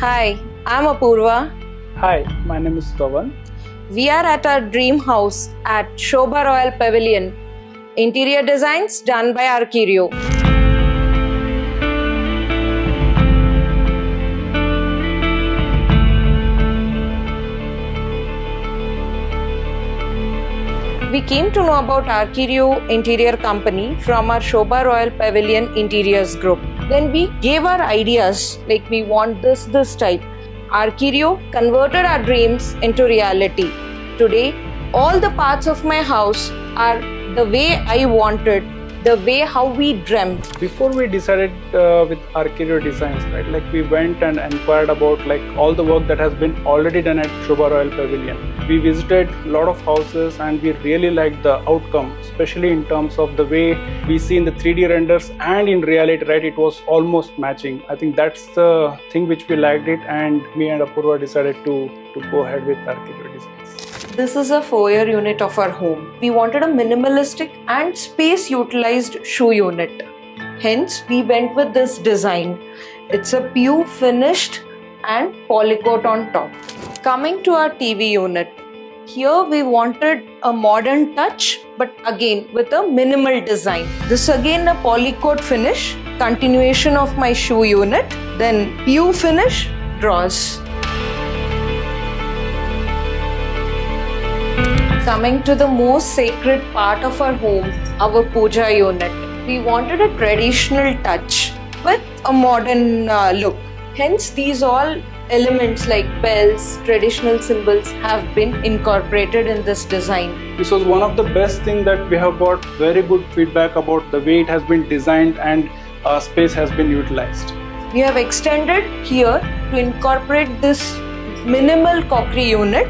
Hi, I'm 𝗷𝗂𝘀𝗆. Hi, my name is Pawan. We are at our dream house at Sobha Royal Pavilion. Interior designs done by Archierio. We came to know about Archierio Interior Company from our Sobha Royal Pavilion Interiors group. Then we gave our ideas, like we want this type. Archierio converted our dreams into reality. Today, all the parts of my house are the way I wanted, the way how we dreamt. Before we decided with Archierio Designs, right, like we went and inquired about like all the work that has been already done at Sobha Royal Pavilion. We visited a lot of houses and we really liked the outcome, especially in terms of the way we see in the 3D renders and in reality, right, it was almost matching. I think that's the thing which we liked it, and me and 𝗷𝗂𝘀 decided to go ahead with Archierio Designs. This is a foyer unit of our home. We wanted a minimalistic and space utilized shoe unit. Hence, we went with this design. It's a pure finished and polycoat on top. Coming to our TV unit. Here we wanted a modern touch, but again with a minimal design. This again a polycoat finish, continuation of my shoe unit, then pure finish drawers. Coming to the most sacred part of our home, our puja unit. We wanted a traditional touch with a modern look. Hence, these all elements like bells, traditional symbols have been incorporated in this design. This was one of the best things that we have got very good feedback about the way it has been designed and space has been utilized. We have extended here to incorporate this minimal crockery unit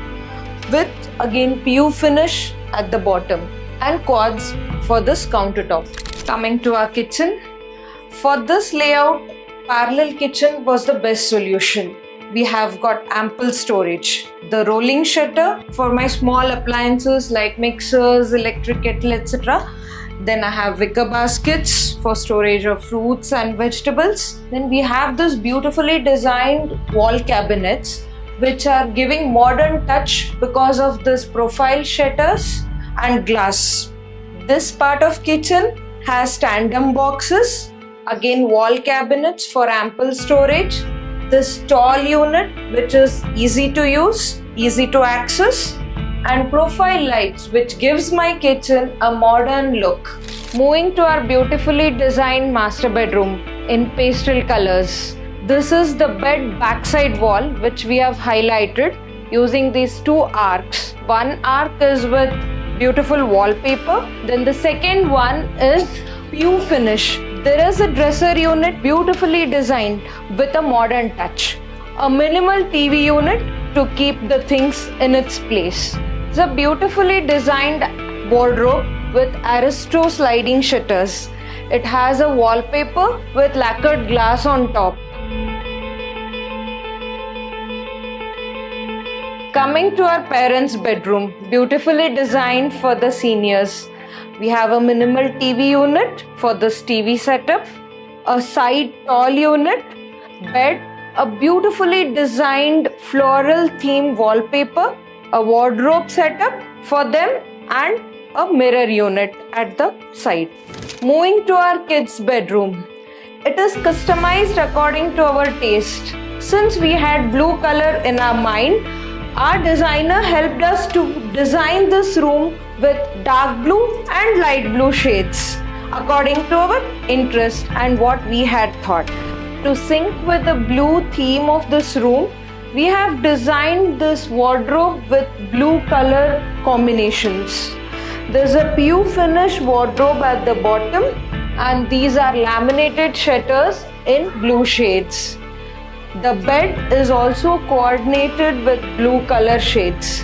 with again pure finish at the bottom and quads for this countertop. Coming to our kitchen. For this layout, parallel kitchen was the best solution. We have got ample storage. The rolling shutter for my small appliances like mixers, electric kettle, etc. Then I have wicker baskets for storage of fruits and vegetables. Then we have this beautifully designed wall cabinets which are giving modern touch because of this profile shutters and glass. This part of kitchen has tandem boxes, again wall cabinets for ample storage. This tall unit which is easy to use, easy to access, and profile lights which gives my kitchen a modern look. Moving to our beautifully designed master bedroom in pastel colors. This is the bed backside wall which we have highlighted using these two arcs. One arc is with beautiful wallpaper, then the second one is pure finish. There is a dresser unit beautifully designed with a modern touch. A minimal TV unit to keep the things in its place. It's a beautifully designed wardrobe with Aristo sliding shutters. It has a wallpaper with lacquered glass on top. Coming to our parents' bedroom, beautifully designed for the seniors. We have a minimal TV unit for this TV setup, a side tall unit, bed, a beautifully designed floral theme wallpaper, a wardrobe setup for them, and a mirror unit at the side. Moving to our kids' bedroom. It is customized according to our taste. Since we had blue color in our mind, our designer helped us to design this room with dark blue and light blue shades according to our interest and what we had thought. To sync with the blue theme of this room, we have designed this wardrobe with blue color combinations. There's a pure finish wardrobe at the bottom and these are laminated shutters in blue shades. The bed is also coordinated with blue color shades.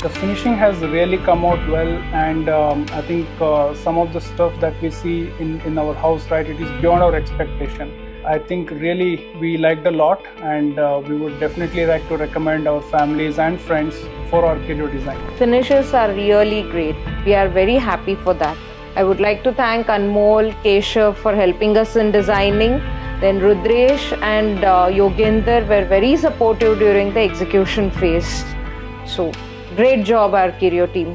The finishing has really come out well, and I think some of the stuff that we see in our house, right, it is beyond our expectation. I think really we liked a lot, and we would definitely like to recommend our families and friends for Archierio design. Finishes are really great. We are very happy for that. I would like to thank Anmol, Keshav for helping us in designing, Then 𝗔𝗿𝗃će and Yogendra were very supportive during the execution phase. So great job, Archierio team.